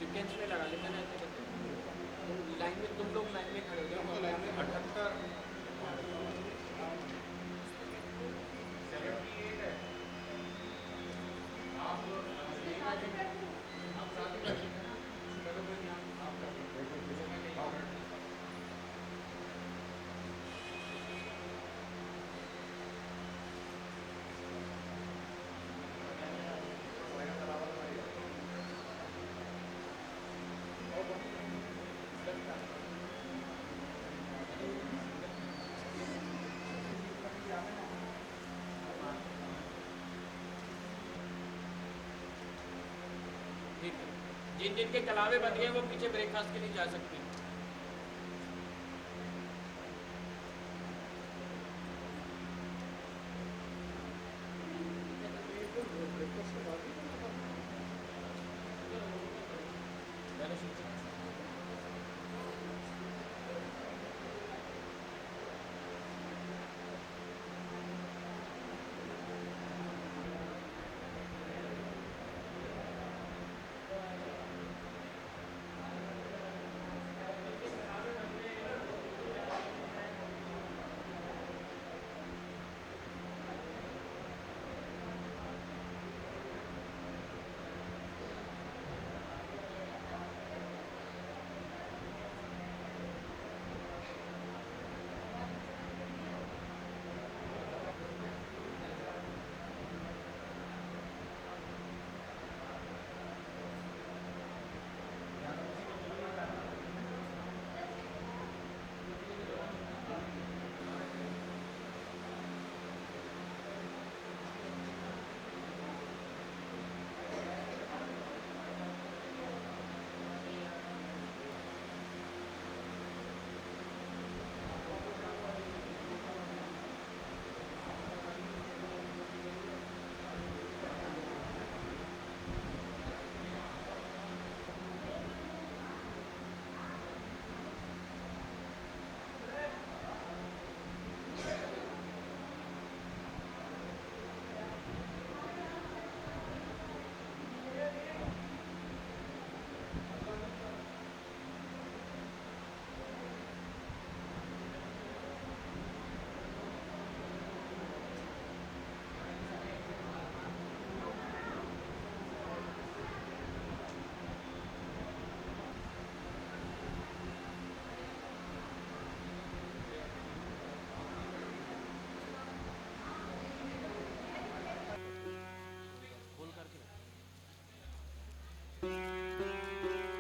Sequence में लगा लेते ना, ऐसे करते लाइन में, तुम लोग लाइन में खड़े हो जाओ, तो लाइन में 78 ठीक है। जिन जिन के कलावे बन गए वो पीछे ब्रेकफास्ट के लिए जा सकते हैं।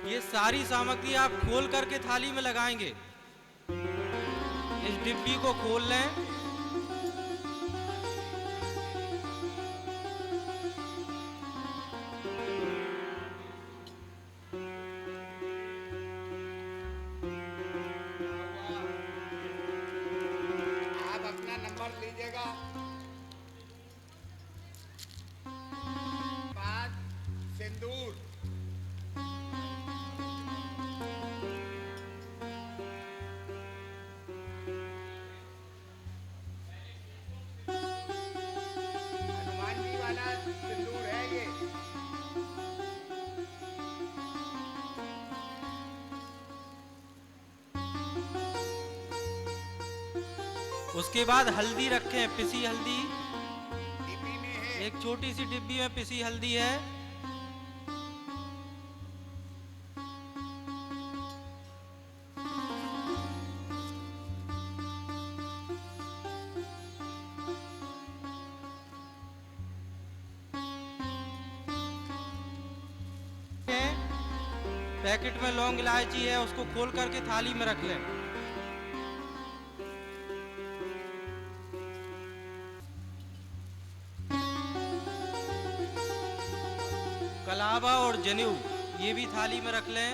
ये सारी सामग्री आप खोल करके थाली में लगाएंगे। इस डिब्बी को खोल लें। आप अपना नंबर लीजिएगा। 5 सिंदूर। हनुमान जी वाला सिंदूर है ये। उसके बाद हल्दी रखें, पिसी हल्दी। डिब्बी में है। एक छोटी सी डिब्बी में पिसी हल्दी है। पैकेट में लौंग इलायची है, उसको खोल करके थाली में रख लें। कलावा और जनेऊ ये भी थाली में रख लें।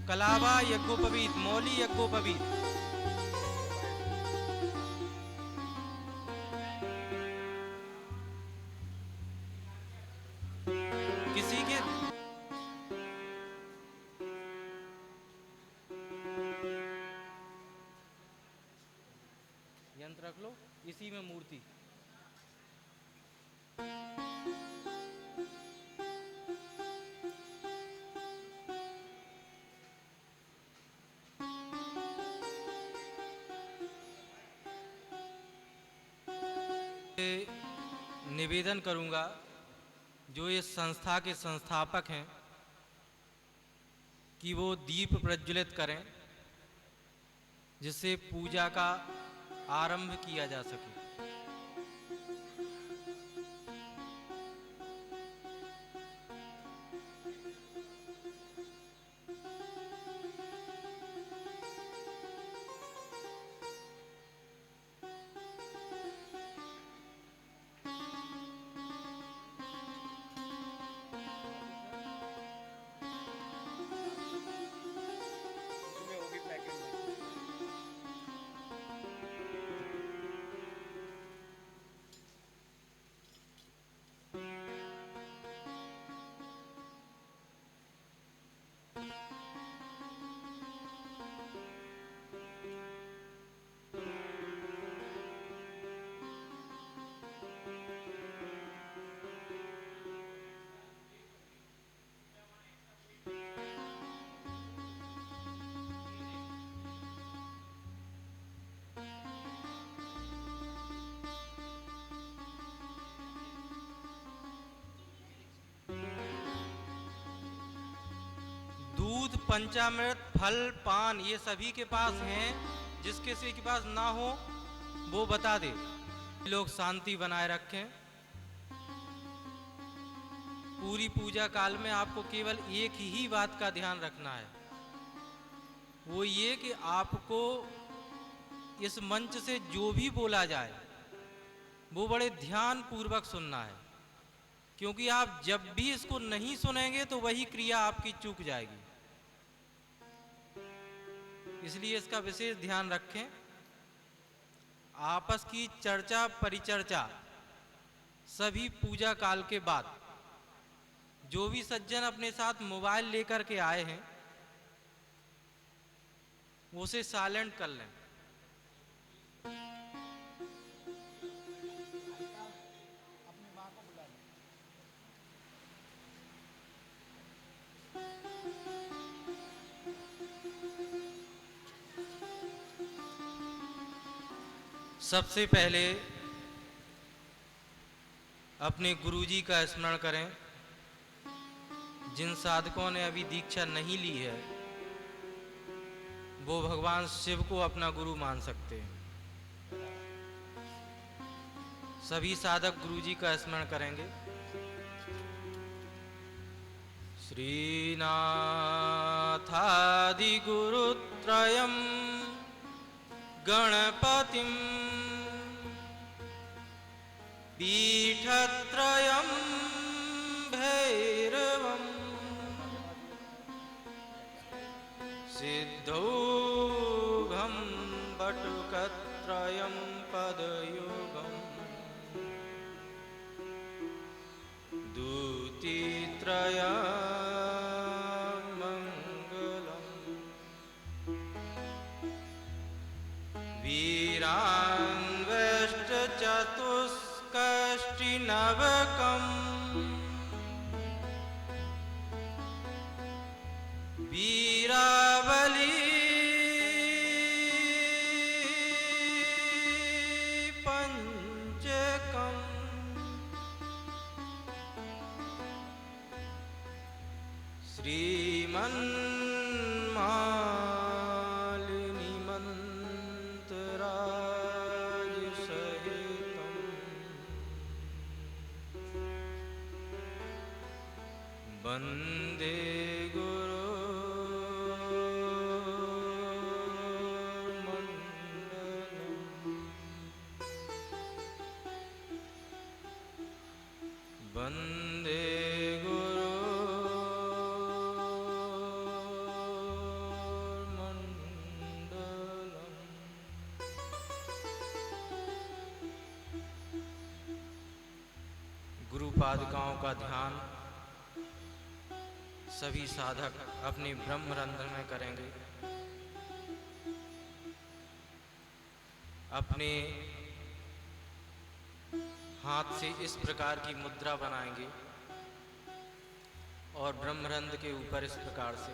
कलावा यज्ञोपवीत, मौली यज्ञोपवीत। किसी के यंत्र रख लो, इसी में मूर्ति। निवेदन करूंगा जो इस संस्था के संस्थापक हैं कि वो दीप प्रज्वलित करें जिससे पूजा का आरंभ किया जा सके। उसमें होगी पैकेट में। दूध, पंचामृत, फल, पान ये सभी के पास हैं। जिस किसी के पास ना हो वो बता दे। लोग शांति बनाए रखें। पूरी पूजा काल में आपको केवल एक ही बात का ध्यान रखना है, वो ये कि आपको इस मंच से जो भी बोला जाए वो बड़े ध्यान पूर्वक सुनना है, क्योंकि आप जब भी इसको नहीं सुनेंगे तो वही क्रिया आपकी चूक जाएगी। इसलिए इसका विशेष ध्यान रखें। आपस की चर्चा परिचर्चा सभी पूजा काल के बाद। जो भी सज्जन अपने साथ मोबाइल लेकर के आए हैं वो उसे साइलेंट कर लें। सबसे पहले अपने गुरुजी का स्मरण करें। जिन साधकों ने अभी दीक्षा नहीं ली है वो भगवान शिव को अपना गुरु मान सकते हैं। सभी साधक गुरुजी का स्मरण करेंगे। श्रीनाथादि गुरुत्रयम् गणपतिं पीठत्रयं भैरवं सिद्धौघं बटुकत्रयं पदयुगं दूतित्रयं मङ्गलम् वीरान्वेष्टचतुष्कष्टिनवकम् वीरावली पंचकम् श्रीमन्मालिनी मंतराज सहितम् वन्दे वन्दे गुरुर्मण्डलम्। गुरु पादुकाओं का ध्यान सभी साधक अपने ब्रह्मरंध्र में करेंगे। अपने हाथ से इस प्रकार की मुद्रा बनाएंगे और ब्रह्मरंध्र के ऊपर इस प्रकार से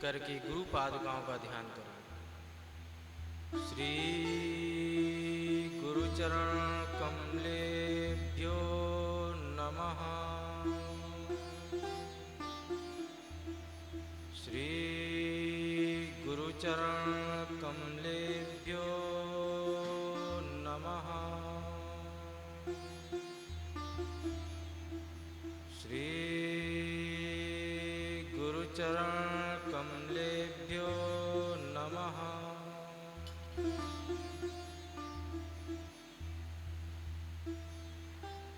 करके गुरु पादुकाओं का ध्यान करेंगे। श्री गुरुचरण कम कमलेभ्यो नमः। श्री गुरुचरण कमलेभ्यो नमः। श्री गुरुचरण कमलेभ्यो नमः।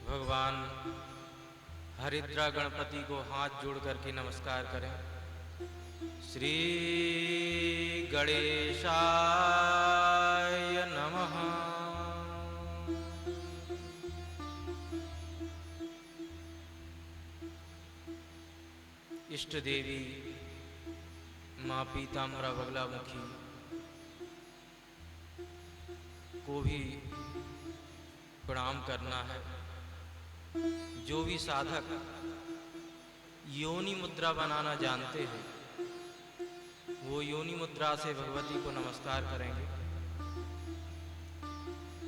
भगवान हरिद्रा गणपति को हाथ जोड़ करके नमस्कार करें। श्री गणेशाय नमः। इष्ट देवी माँ पीताम्बरा बगलामुखी को भी प्रणाम करना है। जो भी साधक योनि मुद्रा बनाना जानते हैं वो योनि मुद्रा से भगवती को नमस्कार करेंगे,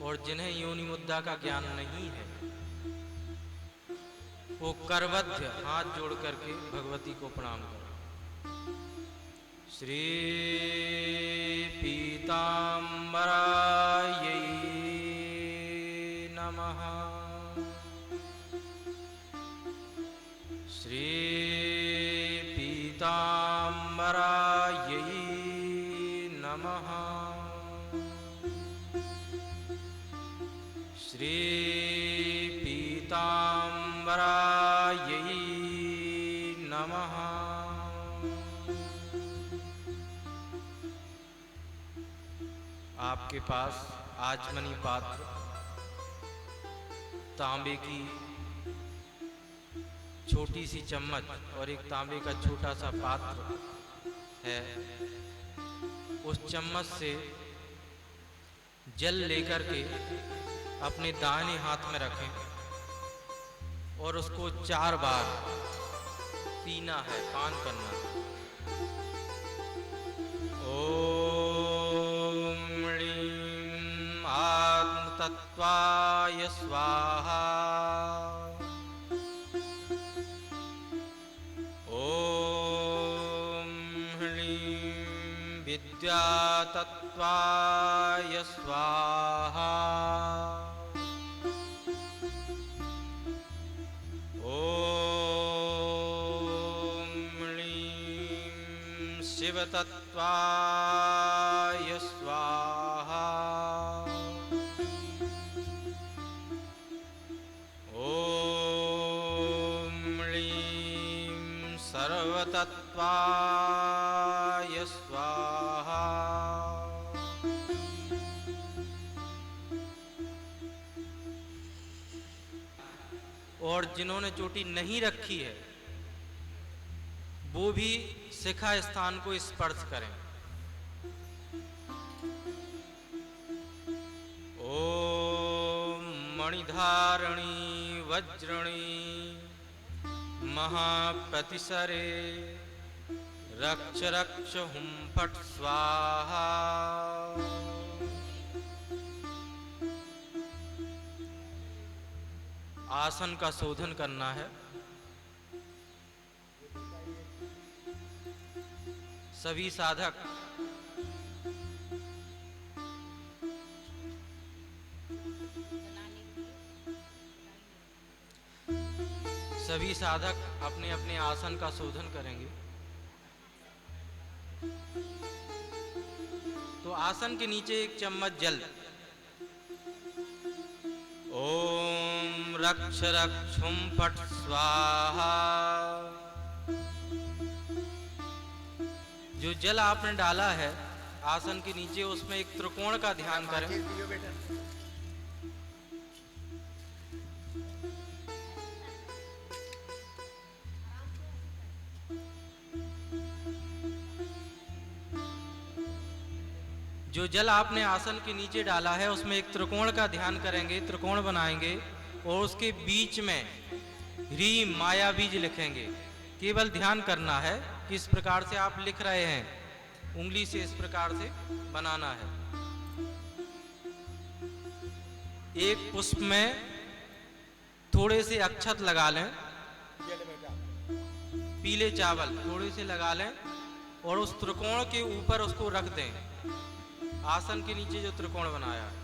और जिन्हें योनि मुद्रा का ज्ञान नहीं है वो करवध्य हाथ जोड़ करके भगवती को प्रणाम करें। श्री पीताम्बरायै नमः। श्री पीताम्बरायै नमः। श्री पीताम्बरायै नमः। आपके पास आचमनी पात्र, तांबे की छोटी सी चम्मच और एक तांबे का छोटा सा पात्र है। उस चम्मच से जल लेकर के अपने दाहिने हाथ में रखें और उसको 4 बार पीना है, पान करना है। ओम ह्रीं आत्मतत्त्वाय स्वाहा। ओम ह्रीं विद्यातत्त्वाय स्वाहा। ओम ह्रीं शिवतत्त्वाय स्वाहा। ओम ह्रीं सर्वतत्त्वाय स्वाहा। और जिन्होंने चोटी नहीं रखी है वो भी शिखा स्थान को स्पर्श करें। ओम मणिधारणी वज्रणी महाप्रतिसरे रक्ष रक्ष हुं फट स्वाहा। आसन का शोधन करना है। सभी साधक अपने अपने आसन का शोधन करेंगे। तो आसन के नीचे एक चम्मच जल। ओम रक्ष रक्ष हुं फट स्वाहा। जो जल आपने डाला है आसन के नीचे उसमें एक त्रिकोण का ध्यान करें। जो जल आपने आसन के नीचे डाला है उसमें एक त्रिकोण का ध्यान करेंगे, त्रिकोण बनाएंगे और उसके बीच में ह्रीं माया बीज लिखेंगे। केवल ध्यान करना है कि इस प्रकार से आप लिख रहे हैं, उंगली से इस प्रकार से बनाना है। एक पुष्प में थोड़े से अक्षत लगा लें, पीले चावल थोड़े से लगा लें और उस त्रिकोण के ऊपर उसको रख दें, आसन के नीचे जो त्रिकोण बनाया है।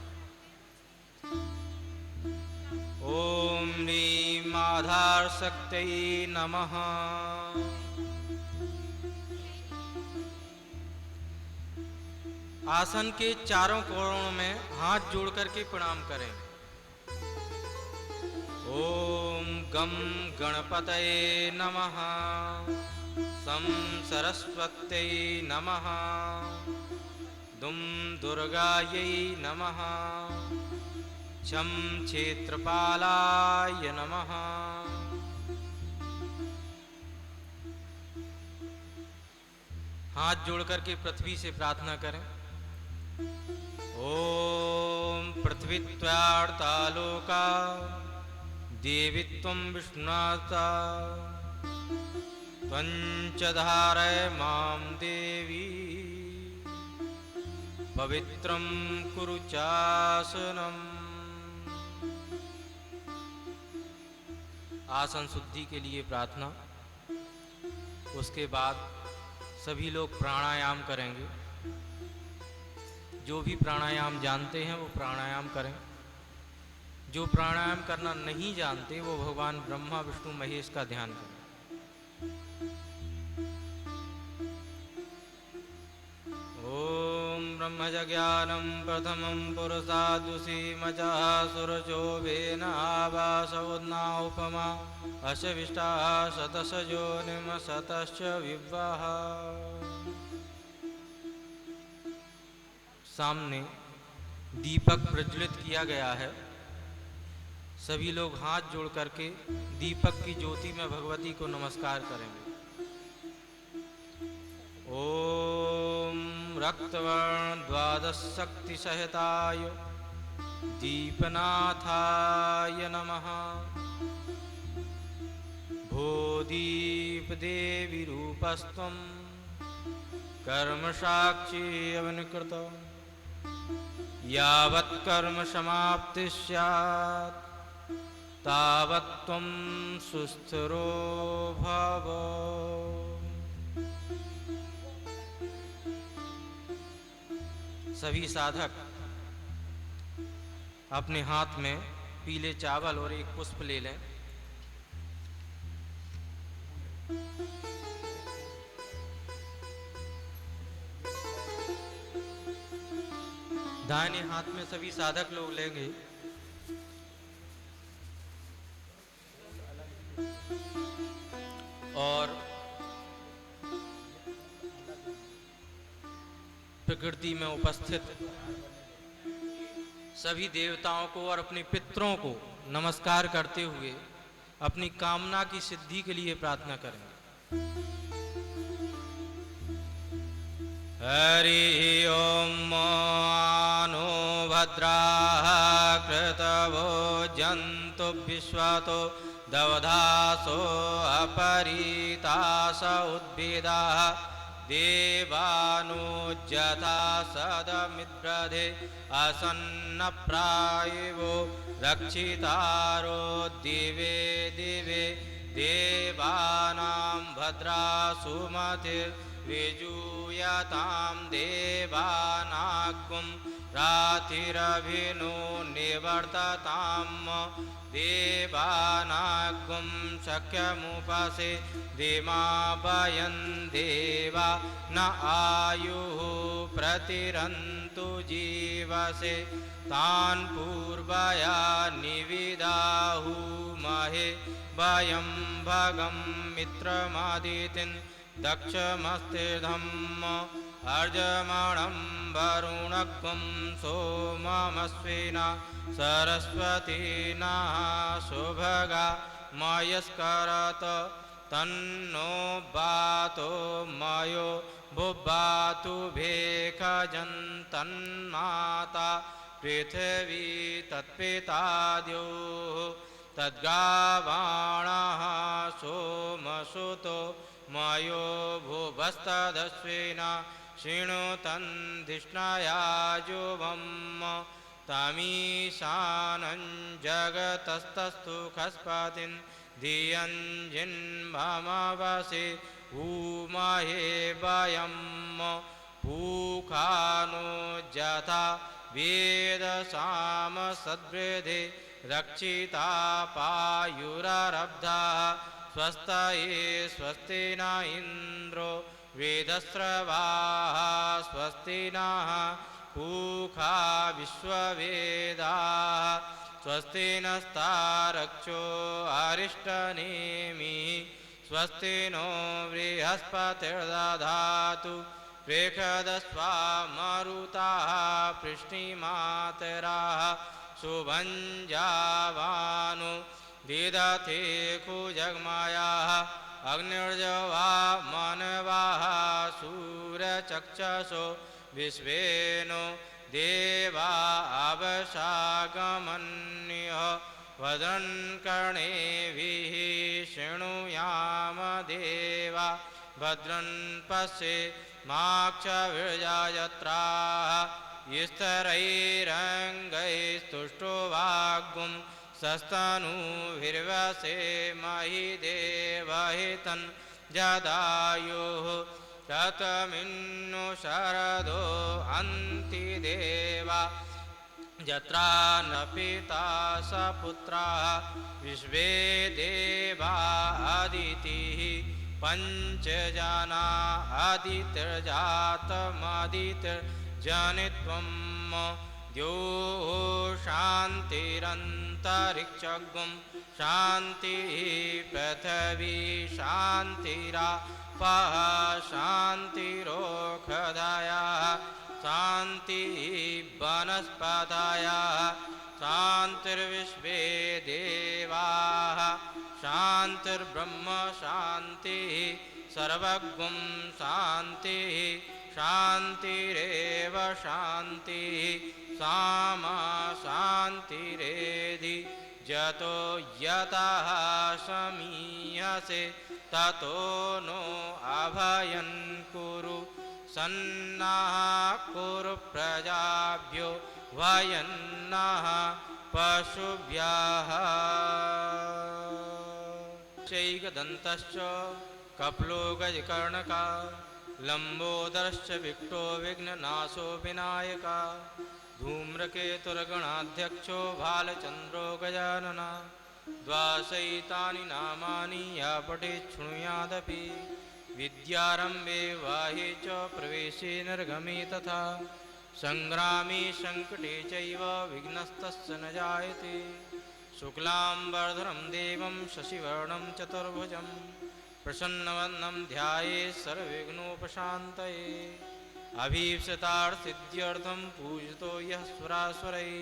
ओम ह्रीं आधार शक्ति नमः। आसन के चारों कोणों में हाथ जोड़ करके प्रणाम करें। ओम गम गणपतये नमः, सं सरस्वत्यै नमः, दुम दुर्गायै नमः, छं क्षेत्रपालाय नमः। हाथ जोड़ करके पृथ्वी से प्रार्थना करें। ओम पृथ्वीत्वार्ता लोका देवीत्वं विष्णुनाथा त्वञ्च धारय मां देवी पवित्रं कुरु चासनम्। आसन शुद्धि के लिए प्रार्थना। उसके बाद सभी लोग प्राणायाम करेंगे। जो भी प्राणायाम जानते हैं वो प्राणायाम करें। जो प्राणायाम करना नहीं जानते वो भगवान ब्रह्मा विष्णु महेश का ध्यान करें। ओम ब्रह्मज्ञानं प्रथमं पुरुषादुषीमजः सुरजोभेन आवास उन्ना उपमा अशविष्टा शतशयोनिम शतश्च विवाह। सामने दीपक प्रज्वलित किया गया है। सभी लोग हाथ जोड़ करके दीपक की ज्योति में भगवती को नमस्कार करेंगे। ओम रक्तवर्ण द्वादश शक्ति सहिताय दीपनाथाय नमः। भो दीप देवी रूपस्त्वं कर्म साक्षी अवनिकृत यावत् कर्म समाप्ति स्यात् तावत् त्वं सुस्थिरो भव। सभी साधक अपने हाथ में पीले चावल और एक पुष्प ले लें। दाहिने हाथ में सभी साधक लोग लेंगे। और प्रकृति में उपस्थित सभी देवताओं को और अपने पितरों को नमस्कार करते हुए अपनी कामना की सिद्धि के लिए प्रार्थना करेंगे। हरि ओम नो भद्राः कृतवो जन्तु विश्वातो दवधासो अपरीतास उद्भिदाः देवानुज्यथा सदमिद्रधे असन्नप्रायवो रक्षितारो दिवे दिवे देवानां भद्रासुमते विजूयतां देवानागुं रातिरभिनो निवर्तताम् देवानागुं शक्यमुपसे दिमा वयं देवा न आयुः प्रतिरन्तु जीवसे तान् पूर्वया निविदाहुमहे वयं भगं मित्रमादितिं दक्षमस्तिर्धम्म अर्जमणं वरुणग्वं सोममस्विना सरस्वतीना सुभगा मयस्करत तन्नो बातो मयो बुबातु भेखजन्तन्माता पृथिवी तत्पिताद्यो तद्गावाणः सोमसुतो मयो भुवस्तदस्विना शृणुतं धिष्णयाजुवं तमीशानं जगतस्तस्तु खस्पतिं धियं जिन्ममवसि उमहे वयं पूखानो जथा वेदसाम सद्वृधे रक्षिता पायुररब्धा स्वस्तये स्वस्ति न इन्द्रो वेदस्रवाः स्वस्ति नः पूखा विश्ववेदाः स्वस्ति नस्तारक्षो अरिष्टनेमिः स्वस्ति नो बृहस्पतिर्दधातु प्रेषदस्वा मरुताः पृष्णिमातराः शुभञ्जावानो दीदते कुजग्मायाः अग्निर्जवा मनवाः सूरचक्षसो विश्वेनो देवा अवशागमन्यः वदन् कर्णेभिः शृणुयाम देवा भद्रन् पश्ये माक्षविर्यत्राः स्तरैरङ्गैस्तुष्टो वाग्गुं सस्तनूभिर्वसे महि देवहितं जदायुः ततमिन्नु शरदो अन्ति देवा यत्रा न पिता स पुत्राः विश्वे देवा अदितिः पञ्चजना अदितिर्जातमदितिर्जनित्वं द्योः शान्तिरन्तरिक्षगुं शान्तिः पृथिवी शान्तिरापः शान्तिरोषधयः शान्तिः वनस्पतयः शान्तिर्विश्वे देवाः शान्तिर्ब्रह्म शान्तिः सर्वगुं शान्तिः शान्तिरेव शान्तिः सामा शान्तिरेधि जतो यतः समीयसे ततो नो अभयं कुरु सन्नः कुरु प्रजाभ्यो वयन्नः पशुभ्यः शैकदन्तश्च कपिलो गजकर्णका लंबोदरश्च विक्टो विघ्ननाशो विनायका धूम्रकेतुर्गणाध्यक्षो भालचन्द्रो गजानना द्वाशैतानि नामानि या पठेत् शृणुयादपि विद्यारम्भे वाहे च प्रवेशे निर्गमे तथा संग्रामे संकटे चैव विघ्नस्तस्य न जायते शुक्लाम्बरधरं देवं शशिवर्णं चतुर्भुजं प्रसन्नवदनं ध्यायेत् सर्वविघ्नोपशान्तये अभीप्सितार्थसिद्ध्यर्थं पूजितो यः सुरासुरैः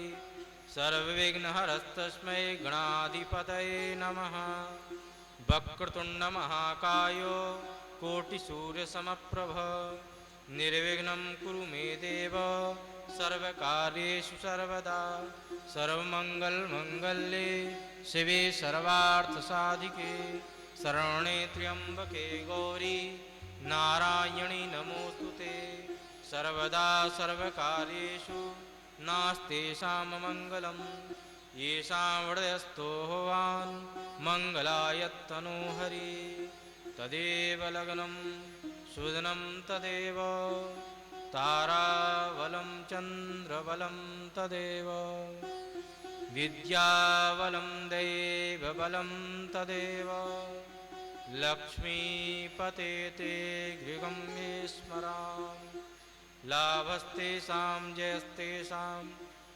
सर्वविघ्नहरस्तस्मै गणाधिपतये नमः। वक्रतुण्डमहाकाय कोटिसूर्यसमप्रभ निर्विघ्नं कुरु मे देव सर्वकार्येषु सर्वदा सर्वमङ्गलमाङ्गल्ये शिवे सर्वार्थसाधिके शरण्ये त्र्यम्बके गौरी नारायणी नमोस्तुते सर्वदा सर्वकार्येषु नास्तेषां मङ्गलं येषां हृदयस्थो भवान् मङ्गलायतनो हरि तदेव लग्नं सुदनं तदेव ताराबलं चन्द्रबलं तदेव विद्याबलं दैवबलं तदेव लक्ष्मीपते ते गृहं मे स्मरामि लाभस्तेषां जयस्तेषां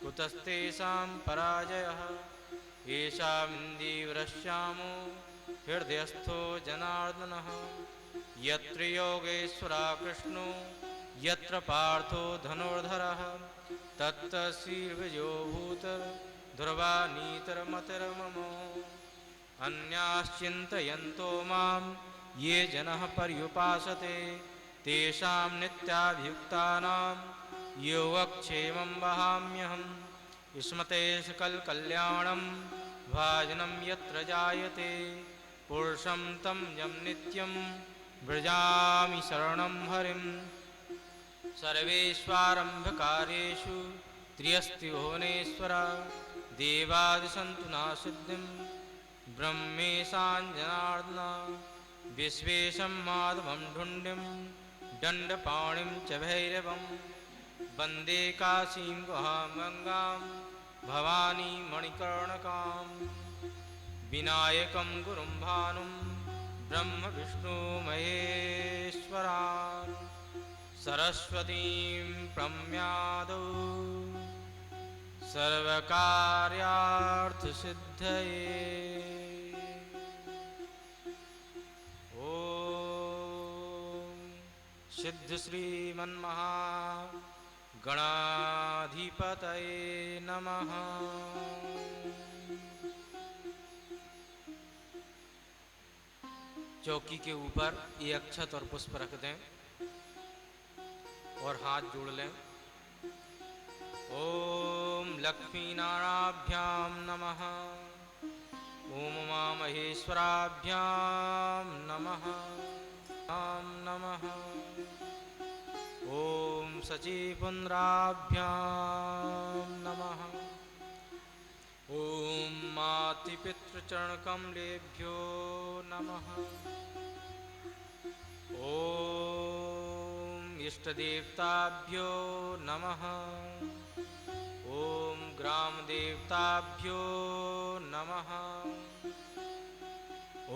कुतस्तेषां पराजयः येषामिन्दीवरश्यामो हृदयस्थो जनार्दनः यत्र योगेश्वरः कृष्णो यत्र पार्थो धनुर्धरः तत्र श्रीर्विजयो भूतर्ध्रुवानीतर्मतिर्मम अन्याश्चिन्तयन्तो मां ये जनः पर्युपासते तेषां नित्याभियुक्तानां योगक्षेमं वहाम्यहम् स्मते सकलकल्याणं भाजनं यत्र जायते पुरुषं तं यं नित्यं व्रजामि शरणं हरिं सर्वेष्वारम्भकार्येषु त्र्यस्ति भुवनेश्वर देवादिसन्तु ना सिद्धिं ब्रह्मेशाञ्जनार्दन विश्वेशं माधवं ढुण्डिं दण्डपाणिं च भैरवं वन्दे काशीं गुहामङ्गां भवानी मणिकर्णकां विनायकं गुरुं भानुं ब्रह्म विष्णु महेश्वरान् सरस्वतीं प्रम्यादौ सर्वकार्यार्थसिद्धये ॐ सिद्ध श्रीमन्महागणाधिपतये नमः। चौकी के ऊपर एक अक्षत और पुष्प रख दें और हाथ जोड़ लें। ओम लक्ष्मीनाराभ्यां नमः। ओम उमामहेश्वराभ्यां नमः। आम नमः। ओम सचीपुन्द्राभ्यां नमः। ओम मातृपितृचरणकमलेभ्यो नमः। ओम इष्टदेवताभ्यो नमः। ओम ग्रामदेवताभ्यो नमः।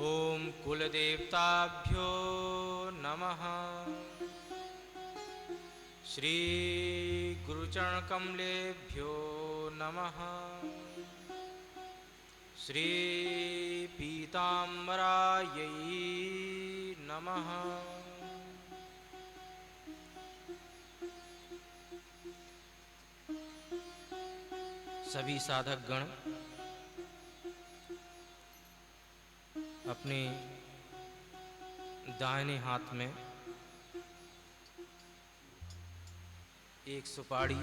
ओम कुलदेवताभ्यो नमः। श्री गुरुचरणकमलेभ्यो नमः। श्री पीताम्बरायै नमः। सभी साधक गण अपने दाहिने हाथ में एक सुपारी,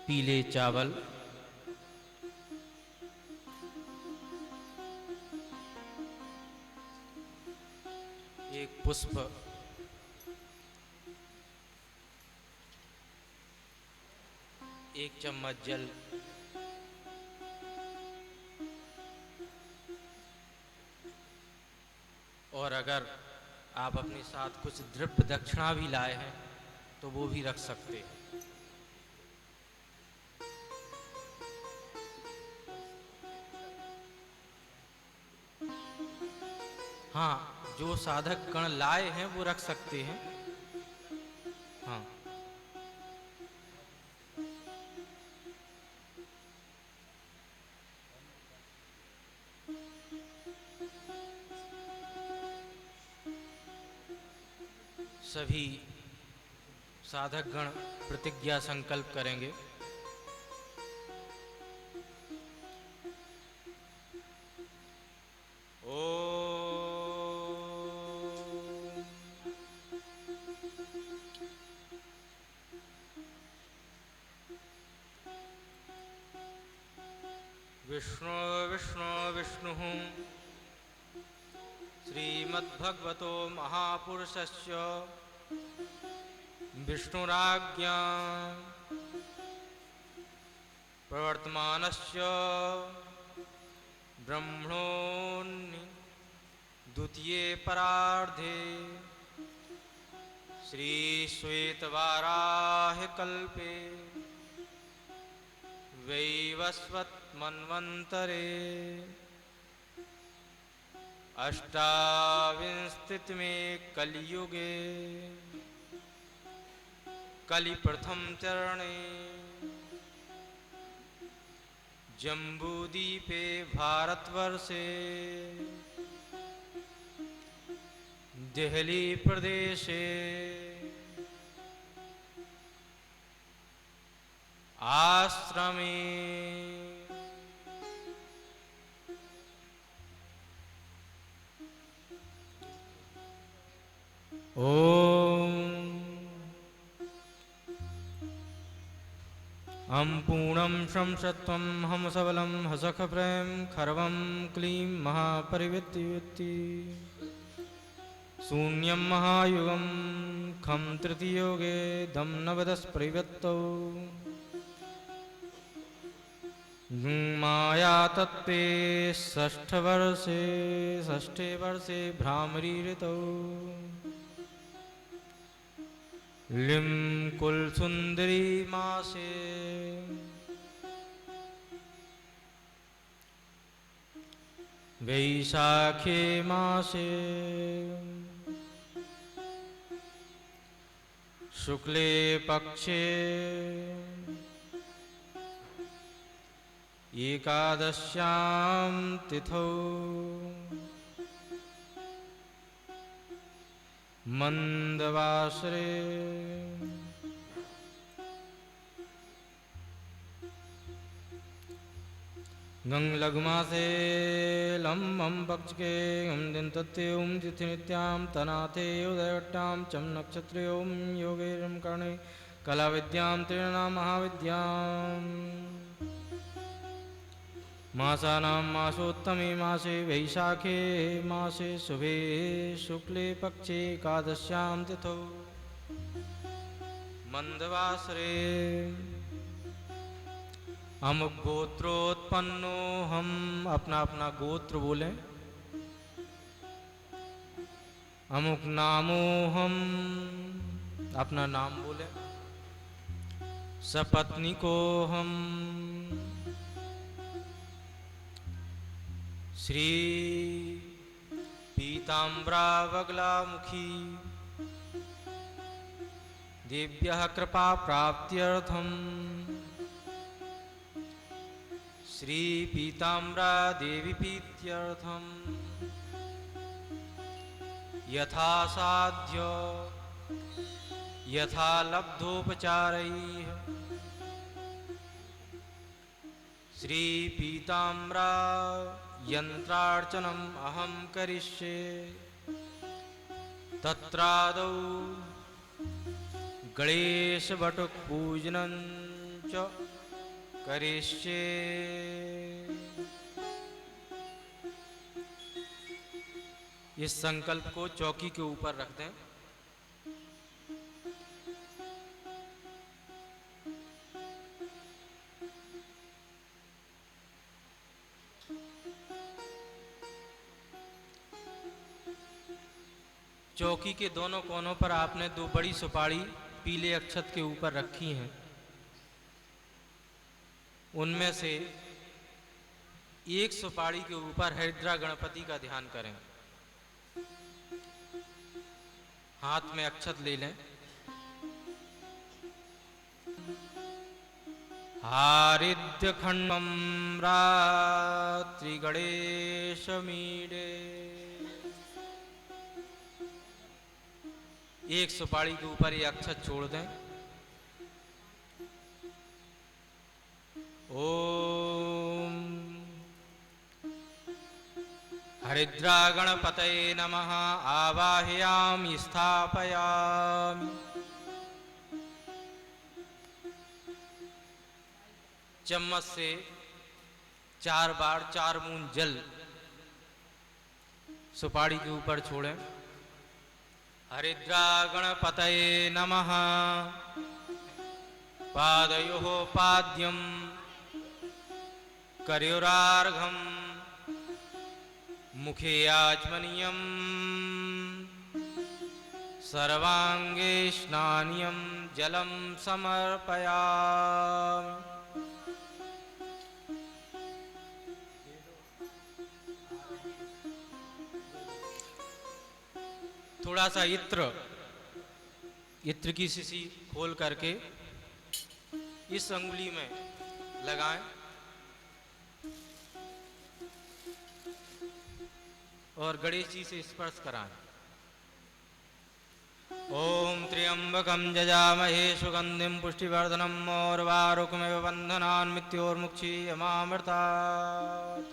पीले चावल, एक पुष्प, एक चम्मच जल और अगर आप अपने साथ कुछ द्रव्य दक्षिणा भी लाए हैं तो वो भी रख सकते हैं। हाँ, जो साधक गण लाए हैं वो रख सकते हैं। हाँ, सभी साधक गण प्रतिज्ञा संकल्प करेंगे। विष्णु विष्णु विष्णुः श्रीमद्भगवतो महापुरुषस्य विष्णुराज्ञा प्रवर्तमानस्य ब्रह्मणोऽन्य द्वितीये परार्धे श्री श्वेतवाराहकल्पे वैवस्वत मन्वन्तरे अष्टाविंशतितमे कलियुगे कलि प्रथम चरणे जम्बूद्वीपे भारतवर्षे देहली प्रदेशे आश्रमे हम पूर्णं संसत्वं हम सबलं हसख प्रेम खर्वं क्लीं महापरिवृत्ति शून्यं महायुगं खं तृतीयोगे दं नवदस्प्रवित्तौ माया तत्त्वे षष्ठे वर्षे भ्रामरी ऋतौ लिं कुलसुन्दरी मासे वैशाखे मासे शुक्ले पक्षे एकादश्यां तिथौ मंदवासरे गंगलग्मासे लम्बं पक्षके दिन तत्ते तिथि नित्यां तनाथे उदयट्टां चम नक्षत्रे योगे कर्णे कला विद्यां त्रिणां महाविद्यां मासानां मासोत्तमे मासे वैशाखे मासे शुभे शुक्ले पक्षे एकादश्यां तिथौ मंदवासरे हम गोत्रोत्पन्नो हम अपना अपना गोत्र बोलें। अमुक नामो हम अपना नाम बोलें। सपत्नी को हम श्री पीताम्बरा वगलामुखी देव्यः कृपा प्राप्त्यर्थम श्री पीताम्बरा देवी प्रीत्यर्थम यथा साध्य यथा लब्धोपचारैः श्री पीताम्बरा यंत्रार्चनम् अहं करिष्ये तत्रादौ गणेश बटुक पूजनं च करिष्ये। इस संकल्प को चौकी के ऊपर रख दें। चौकी के दोनों कोनों पर आपने दो बड़ी सुपारी पीले अक्षत के ऊपर रखी हैं। उनमें से एक सुपारी के ऊपर हरिद्रा गणपति का ध्यान करें। हाथ में अक्षत ले लें। हारिद्य खंडम रात्रि गणेश मीडे। एक सुपारी के ऊपर ये अक्षत छोड़ दें। ओम हरिद्रा गणपतये नमः। आवाहयामि स्थापयामि। चम्मच से 4 बार 4 बूंद जल सुपारी के ऊपर छोड़ें। हरिद्रा गणपतये नमः। पादयोः पाद्यं करयोरार्घं मुखे आचमनीयं सर्वांगे स्नानीयं जलं समर्पयामि। थोड़ा सा इत्र की शीशी खोल करके इस अंगुली में लगाएं और गणेश जी से स्पर्श कराएं। ओम त्र्यंबकं जजामहे सुगंधिं पुष्टिवर्धनम् उर्वारुकमिव बन्धनान् मृत्योर्मुक्षीयमामृतात्।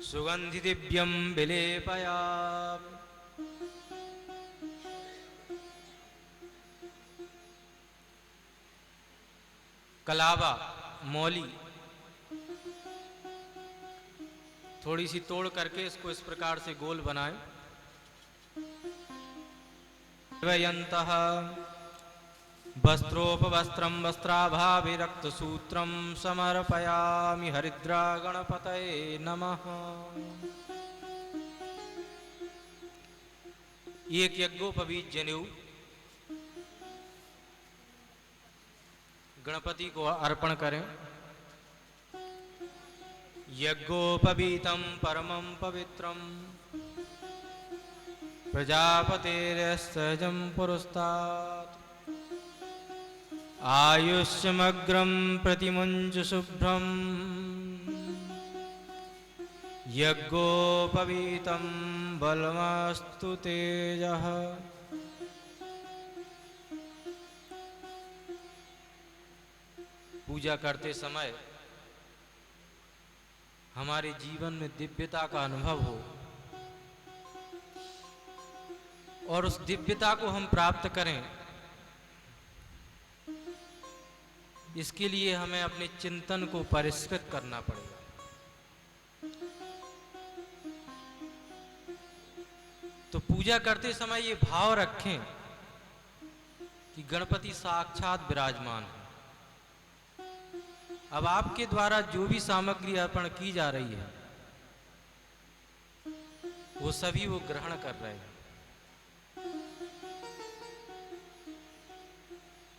सुगंधि दिव्यं विलेपयामि। कलावा मौली थोड़ी सी तोड़ करके इसको इस प्रकार से गोल बनाएं। वयंतः वस्त्रोपवस्त्रं वस्त्राभावे रक्तसूत्रं समर्पयामि हरिद्रा गणपतये नमः। एक यज्ञोपवीत जनेऊ गणपति को अर्पण करें। यज्ञोपवीतं परमं पवित्रं प्रजापतेर्यस्तजं पुरस्तात् आयुष्यमग्रं प्रतिमुञ्च शुभ्रं यज्ञोपवीतं बलमस्तु तेजः। पूजा करते समय हमारे जीवन में दिव्यता का अनुभव हो और उस दिव्यता को हम प्राप्त करें, इसके लिए हमें अपने चिंतन को परिष्कृत करना पड़ेगा। तो पूजा करते समय ये भाव रखें कि गणपति साक्षात विराजमान है। अब आपके द्वारा जो भी सामग्री अर्पण की जा रही है वो सभी वो ग्रहण कर रहे हैं।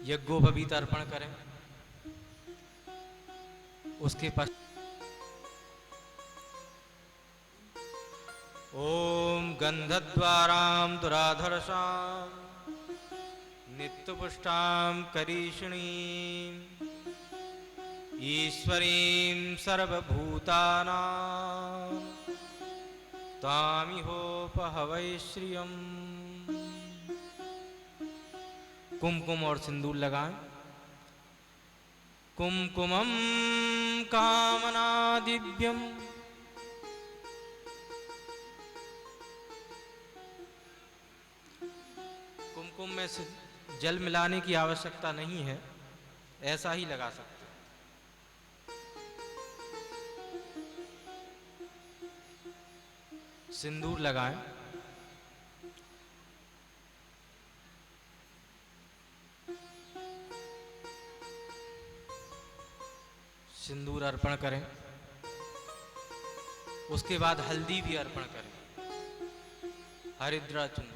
यज्ञोपवीत अर्पण करें। उसके पश्चात ओम गंधद्वारां दुराधर्षां नित्यपुष्टां करीषिणीं ईश्वरीं सर्वभूतानां तामिहोपहवै श्रियम्। कुमकुम और सिंदूर लगाएं। कुमकुमं कामना दिव्यम कुमकुम में से जल मिलाने की आवश्यकता नहीं है, ऐसा ही लगा सकते हैं। सिंदूर लगाएं। सिंदूर अर्पण करें। उसके बाद हल्दी भी अर्पण करें। हरिद्रा चूर्ण।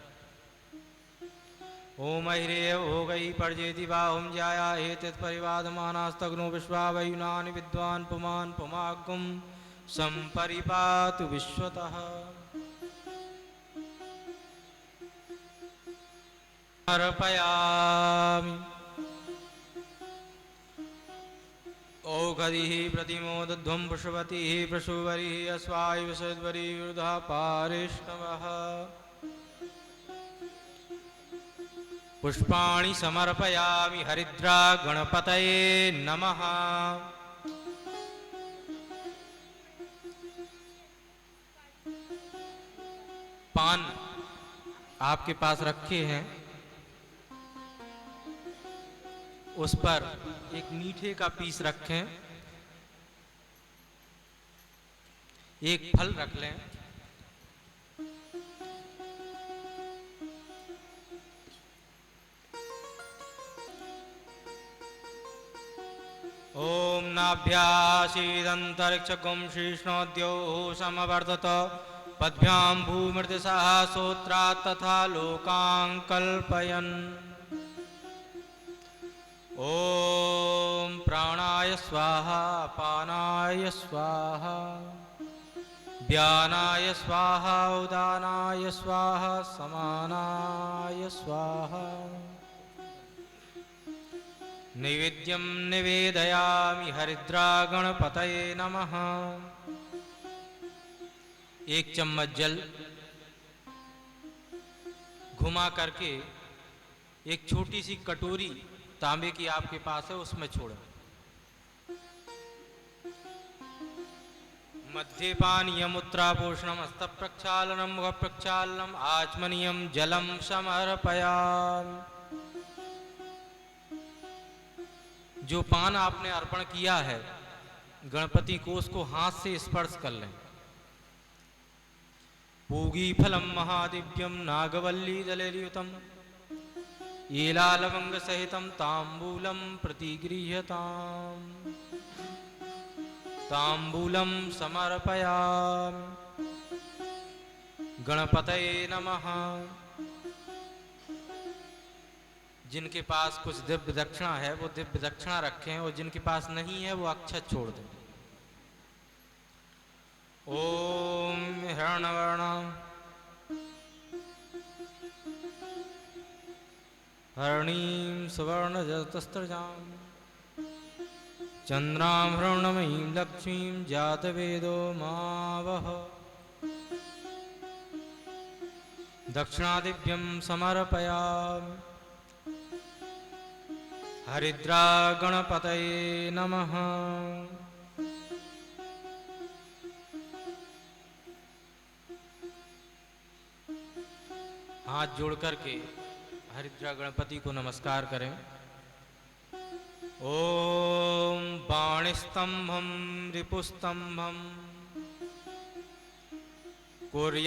ओम अहिरे भोगई पर्जेति बाहुम जाया हेतित परिवादमानास्तग्नो विश्वा वयुनानि विद्वान पुमान पुमागुम संपरिपातु विश्वतः। अर्पयामि औषधिः प्रतिमोदध्वं पुष्पवतीः प्रसूवरीः अस्वायु विशद्वरी विरुधा पारिष्णवः। पुष्पाणि समर्पयामि हरिद्रा गणपतये नमः। पान आपके पास रखे हैं, उस पर एक मीठे का पीस रखें। एक फल रख लें। ओम नाभ्यासीदंतरिक्षगुं शीर्ष्णोद्योः समवर्धत पद्भ्यां भूमृतिसः सोत्रात् तथा लोकान् कल्पयन्। ओम प्राणाय स्वाहा अपानाय स्वाहा व्यानाय स्वाहा उदानाय स्वाहा समानाय स्वाहा। नैवेद्यं निवेदयामि हरिद्रा गणपतये नमः। एक चम्मच जल घुमा करके एक छोटी सी कटोरी तांबे की आपके पास है उसमें छोड़ो। मध्यपानीयम् उत्तरापोषणम् हस्तप्रक्षालनम् मुखप्रक्षालनम् आचमनीयं जलं समर्पयामि। जो पान आपने अर्पण किया है गणपति को, उसको हाथ से स्पर्श कर लें। पूगीफलं महादिव्यं नागवल्लीदलैर्युतं एलालवङ्गसहितं ताम्बूलं प्रतिगृह्यताम् ताम्बूलं समर्पयामि। गणपतये नमः। जिनके पास कुछ दिव्य दक्षिणा है वो दिव्य दक्षिणा रखें और जिनके पास नहीं है वो अक्षत छोड़ दें। ओम हिरण्यवर्ण हरणीं सुवर्णजतस्त्रजां चंद्रां हृण्मयीं लक्ष्मीं जातवेदो मावह। दक्षिणादिव्यं समर्पयामि। हरिद्रा गणपतये नमः। हाथ जोड़ करके हरिद्रा गणपति को नमस्कार करें। ओम वाणिस्तंभं रिपुस्तंभं कुर्यान्मनुरुपासितः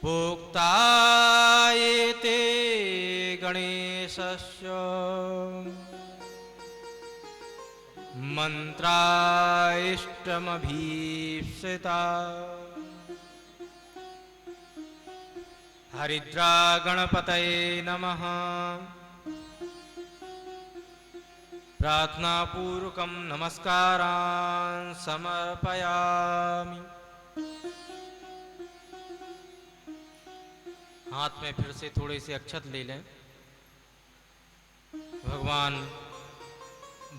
भोक्तायेते गणेशस्य मंत्राइष्टमभीप्सिता। हरिद्रा गणपतये नमः। प्रार्थना पूर्वकं नमस्कारान् समर्पयामि। हाथ में फिर से थोड़े से अक्षत ले लें। भगवान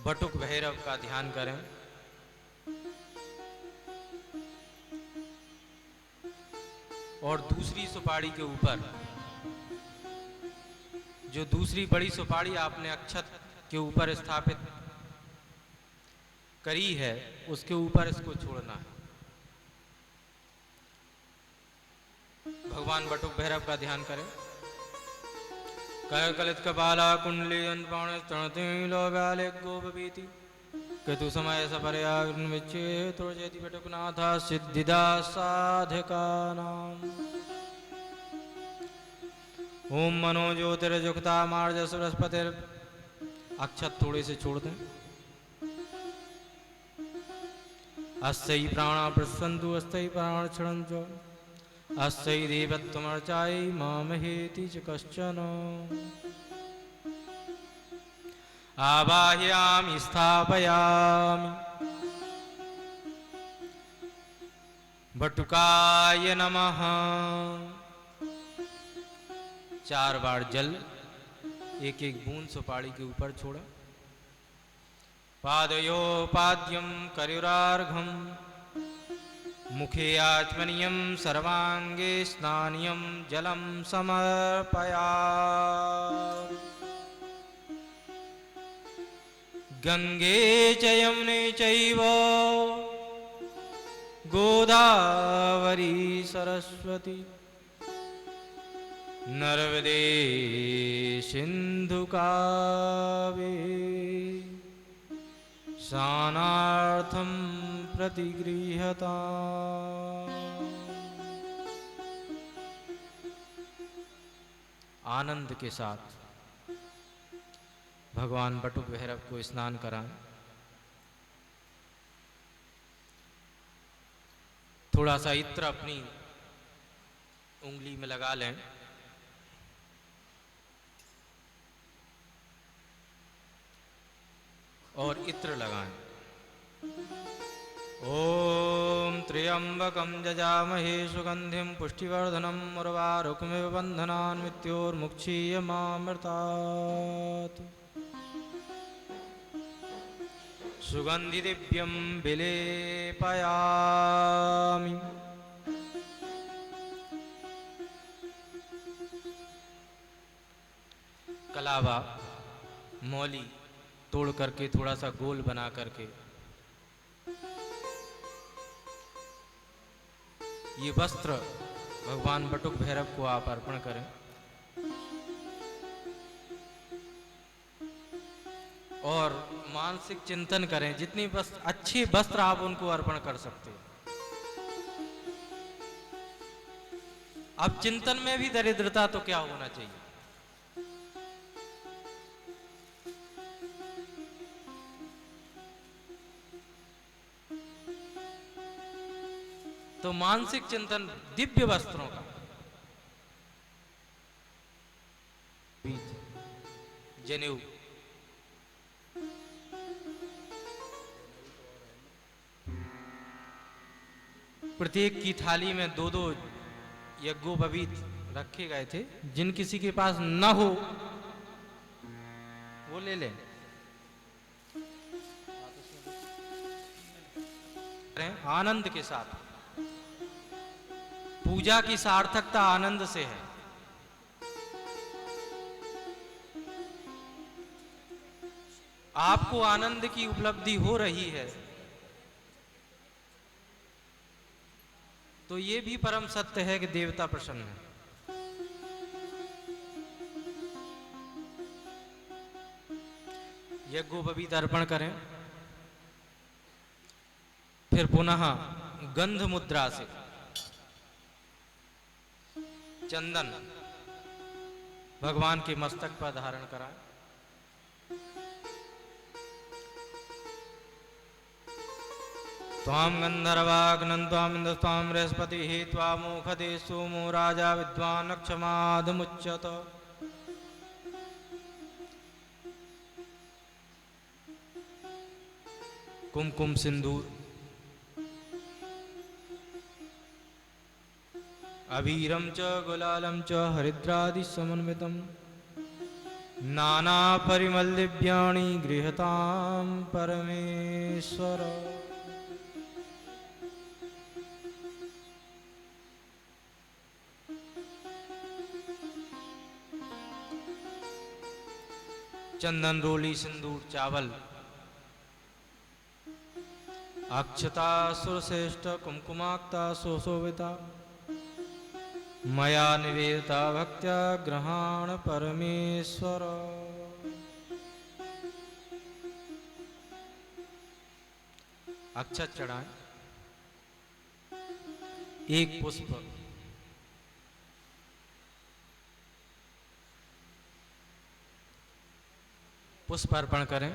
बटुक भैरव का ध्यान करें। और दूसरी सुपारी के ऊपर जो दूसरी बड़ी सुपारी आपने अक्षत के ऊपर स्थापित करी है उसके ऊपर इसको छोड़ना है। भगवान बटुक भैरव का ध्यान करें। कलित कपाला कुंडली लोगाले गोपीति केतु समय सपर्याचेति बटुकनाथ सिद्धिदा साधकानाम्। ओम मनो ज्योतिर्जुक्ता मार्ज सरस्वतिर। अक्षत थोड़े से छोड़ दें। अस्यै प्राणा प्रसन्तु अस्यै प्राण क्षणञ्च अस्यै देवत्वमर्चायै मामहेति च कश्चन। आवाहयामि स्थापयामि। बटुकाय नमः। 4 बार जल एक एक बूंद सुपारी के ऊपर छोड़ा। पादयो पाद्यम करुरार्घम मुखे आचमनीयम सर्वांगे स्नानियम जलम समर्पयामि। गंगे च यमुने चैव गोदावरी सरस्वती नर्मदे सिंधु कावेरी स्नानार्थं प्रतिगृह्यताम्। आनंद के साथ भगवान बटुक भैरव को स्नान कराएं। थोड़ा सा इत्र अपनी उंगली में लगा लें। और इत्र लगाएं। ओम त्र्यंबकं जजामहे सुगंधिं पुष्टिवर्धनम् उर्वारुकमिव बन्धनान् मृत्योर्मुक्षीयमामृतात्। सुगंधि दिव्यं विलेपयामि। कलावा मौली तोड़ करके थोड़ा सा गोल बना करके ये वस्त्र भगवान बटुक भैरव को आप अर्पण करें। और मानसिक चिंतन करें, जितनी वस्त्र अच्छे वस्त्र आप उनको अर्पण कर सकते हैं। अब चिंतन में भी दरिद्रता तो क्या होना चाहिए। तो मानसिक चिंतन दिव्य वस्त्रों का, जनेऊ, प्रत्येक की थाली में 2-2 यज्ञोपवीत रखे गए थे। जिन किसी के पास न हो वो ले लें। आनंद के साथ, पूजा की सार्थकता आनंद से है। आपको आनंद की उपलब्धि हो रही है तो ये भी परम सत्य है कि देवता प्रसन्न है। यज्ञोपवीत अर्पण करें, फिर पुनः गंध मुद्रा से चंदन भगवान के मस्तक पर धारण कराएं। त्वां गंधर्वाग्नन्त्वां इंद्रस्त्वां बृहस्पतिः त्वामुखदे सोमो राजा विद्वान् क्षमादमुच्यत। कुमकुम सिंदूर, अबीरं च गुलालं च हरिद्रादि समन्वितं नाना परिमल दिव्याणि गृहतां परमेश्वर। चंदन, रोली, सिंदूर, चावल, अक्षता सुरश्रेष्ठ कुमकुमाक्ता सुशोभिता मया निवेदिता भक्त्या ग्रहाण परमेश्वर। अक्षत चढ़ाएं, एक पुष्प पुष्प अर्पण करें।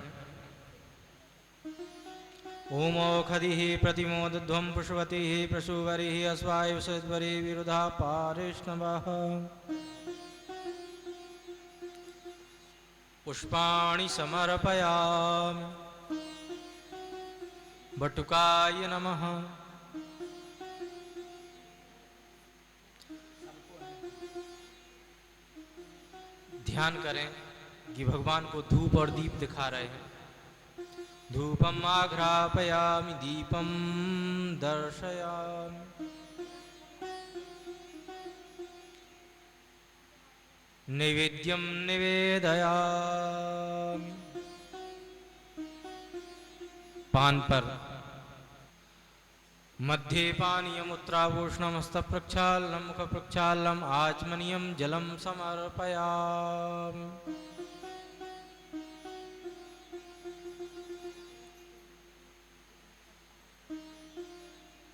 ओम औषधिः प्रतिमोदध्वं पुष्पवतिः प्रसूवरिः अस्वाय विषद्वरी विरुधा पारिष्णवः। पुष्पाणि समर्पयामि। बटुकाय नमः। ध्यान करें कि भगवान को धूप और दीप दिखा रहे हैं। धूपम आघ्रापयामि दीपम दर्शयामि। नैवेद्यम निवेदयामि। पान पर मध्ये पानीयम् उत्तराभूषणम् हस्तप्रक्षालनम् मुखप्रक्षालनम् आचमनीयम् जलम समर्पयामि।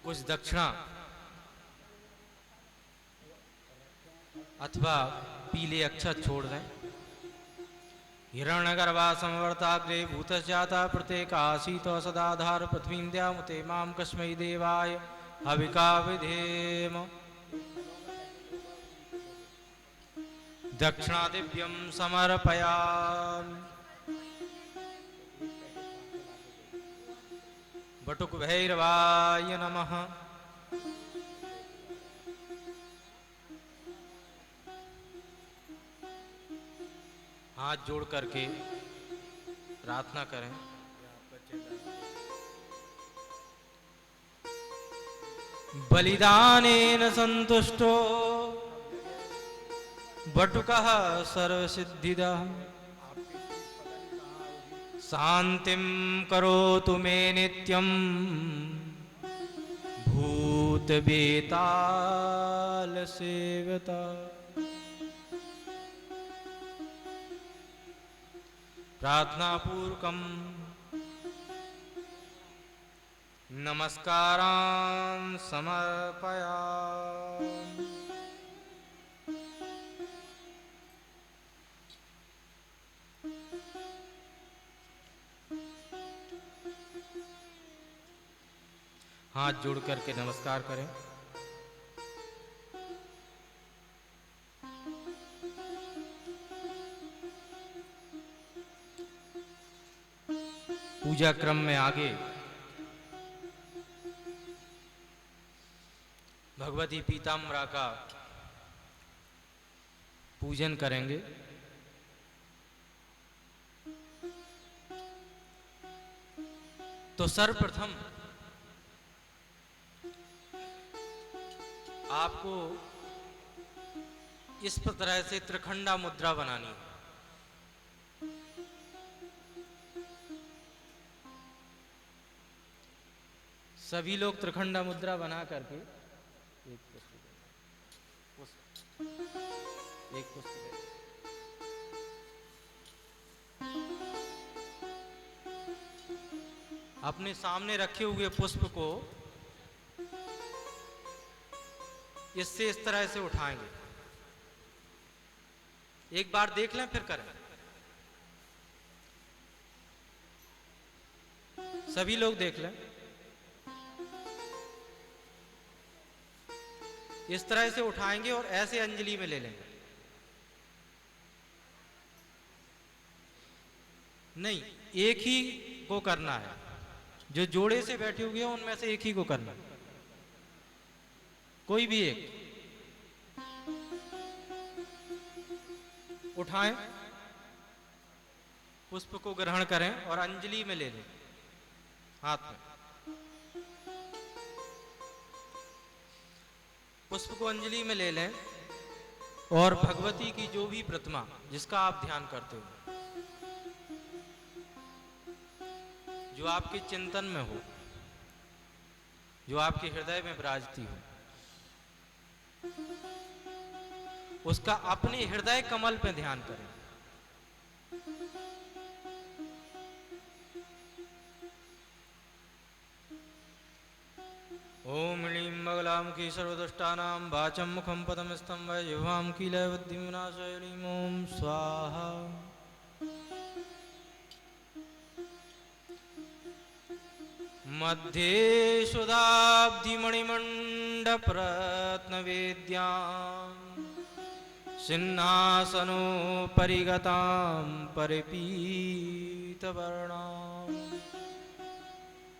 कुछ दक्षिणा अथवा पीले अक्षत छोड़ दें। हिरण्यगर्भा समवर्ताग्रे भूतस्याता प्रत्येकासीतो सदाधार पृथ्वीं द्यामुते मां कस्मै देवाय हविका विधेम। दक्षिणा दिव्यं समर्पयामि। बटुक भैरवाय नमः। हाथ जोड़ करके प्रार्थना करें। बलिदानेन संतुष्टो बटुकः सर्वसिद्धिदः शांतिं करोतु मे नित्यं भूतवेताल सेवता। प्रार्थना पूर्वकम नमस्कारान् समर्पयामि। हाथ जोड़ करके नमस्कार करें। पूजा क्रम में आगे भगवती पीताम्बरा का पूजन करेंगे। तो सर्वप्रथम आपको इस तरह से त्रिखंडा मुद्रा बनानी है। सभी लोग त्रिखंडा मुद्रा बना करके एक पुष्प अपने सामने रखे हुए पुष्प को इससे इस तरह से उठाएंगे। एक बार देख लें फिर करें। सभी लोग देख लें। इस तरह से उठाएंगे और ऐसे अंजलि में ले लेंगे। नहीं, एक ही को करना है। जो जोड़े से बैठे हुए हैं उनमें से एक ही को करना है, कोई भी एक। उठाएं, पुष्प को ग्रहण करें और अंजलि में ले लें हाथ में। पुष्प को अंजलि में ले लें और भगवती की जो भी प्रतिमा जिसका आप ध्यान करते हो, जो आपके चिंतन में हो, जो आपके हृदय में विराजती हो, उसका अपने हृदय कमल पे ध्यान करें। ओम ह्रीं मंगलामुखी सर्वदुष्टानां वाचं मुखं पदमस्तं वैजिह्वां कीलवद्धिं विनाशयनीं ओम स्वाहा। मध्ये सुधाब्धिमणिमण्डपरत्नवेद्यां सिंहासनोपरिगतां परिपीतवर्णां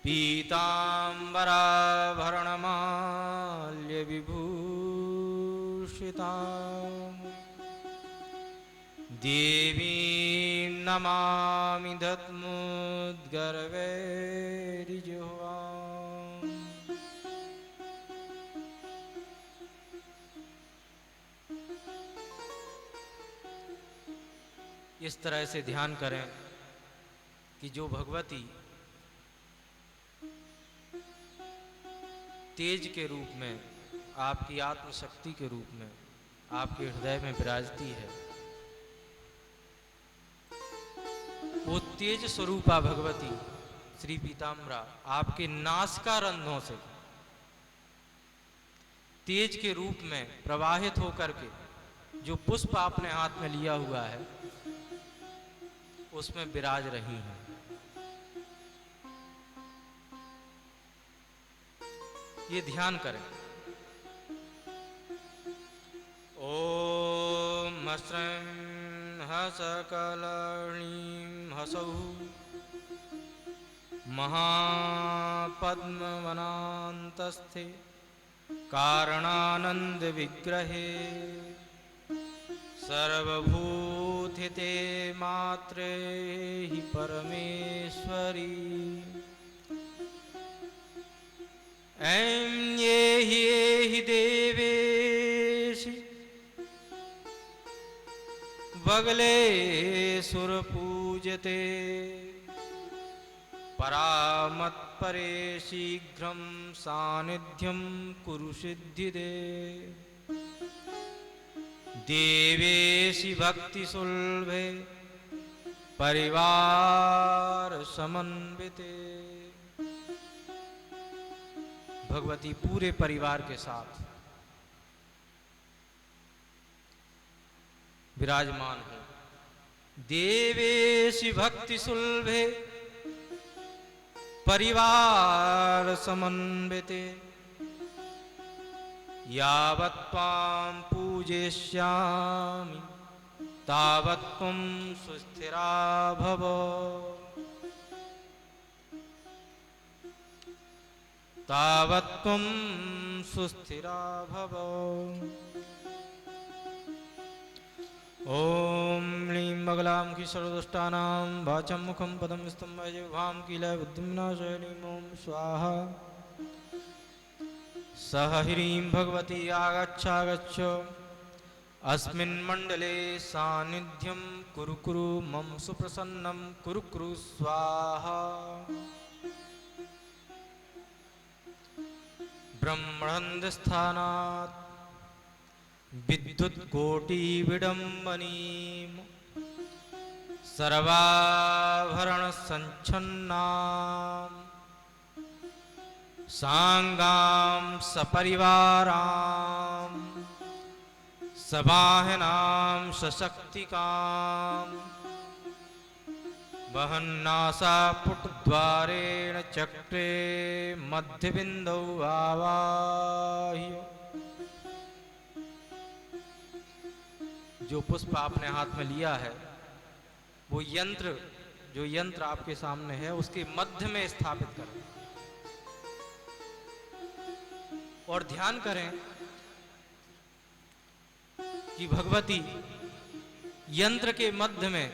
पीताम्बराभरणमाल्यविभूषितां देवीं नमामि दद्मुद्गर्भैर्जिह्वाम्। इस तरह से ध्यान करें कि जो भगवती तेज के रूप में, आपकी आत्मशक्ति के रूप में आपके हृदय में विराजती है, वो तेज स्वरूपा भगवती श्री पीताम्बरा आपके नासिका रंध्रों से तेज के रूप में प्रवाहित होकर के जो पुष्प आपने हाथ में लिया हुआ है उसमें विराज रही हैं। ये ध्यान करें। ओम ह्स्रीं हसकलनीं हसौः महापद्मवनान्तस्थे कारणानंद विग्रहे सर्वभूतिते मात्रे हि परमेश्वरी ऐं ये हि देवेशि बगले सुर पूजते परामत्परे शीघ्रं सानिध्यं कुरु सिद्धिदे देवेशि भक्ति सुलभे परिवार समन्विते। भगवती पूरे परिवार के साथ विराजमान है। देवेशि भक्ति सुलभे परिवार समन्विते, यावत् त्वां पूजयिष्यामि तावत् त्वं सुस्थिरा भव। तावत् त्वं सुस्थिरा भव। ओम ह्रीं मगलामुखी सर्वदुष्टानां वाचं मुखं पदं स्तम्भं जिह्वां कीलय बुद्धिविनाशाय ओम स्वाहा। सह ह्रीं भगवती आगच्छागच्छ अस्मिन् मण्डले सान्निध्यं कुरु कुरु मम सुप्रसन्नं कुरु कुरु स्वाहा। ब्रह्मणन्दस्थानात् विद्युत्कोटिविडम्बनीं सर्वाभरणसञ्छन्नां साङ्गां सपरिवारां सबाहनां सशक्तिकां वहन्नासापुटद्वारेण चक्रे मध्यबिन्दौ आवाह्य। जो पुष्प आपने हाथ में लिया है वो जो यंत्र आपके सामने है उसके मध्य में स्थापित करें और ध्यान करें कि भगवती यंत्र के मध्य में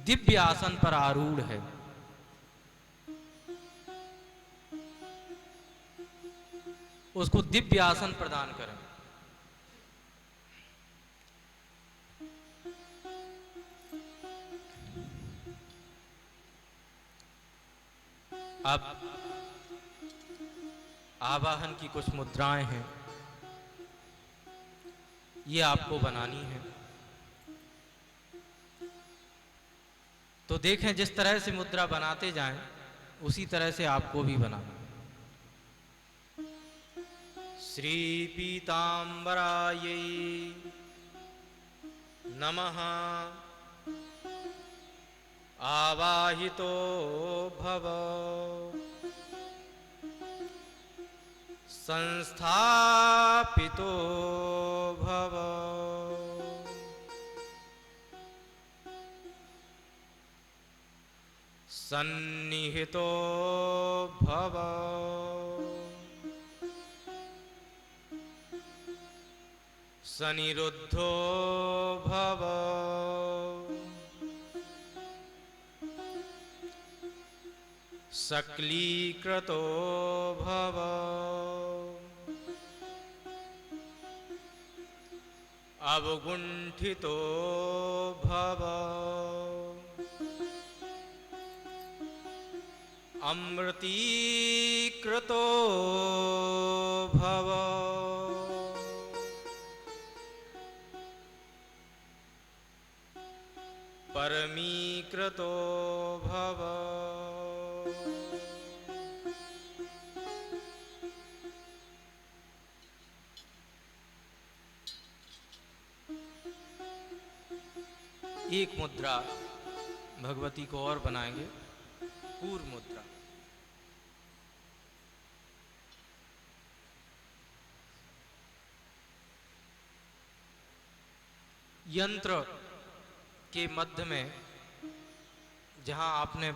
दिव्य आसन पर आरूढ़ है। उसको दिव्य आसन प्रदान करें। अब आवाहन की कुछ मुद्राएं हैं, ये आपको बनानी है। तो देखें जिस तरह से मुद्रा बनाते जाएं उसी तरह से आपको भी बनाना। श्री पीतांबरायै नमः। आवाहितो भव संस्थापितो भव सन्निहितो भव सनिरुद्धो भव सक्लीकृतो भव अवगुण्ठितो भव अमृतीकृतो भव परमीकृतो भव एक मुद्रा भगवती को और बनाएंगे, पूर्व मुद्रा। यंत्र के मध्य में जहां आपने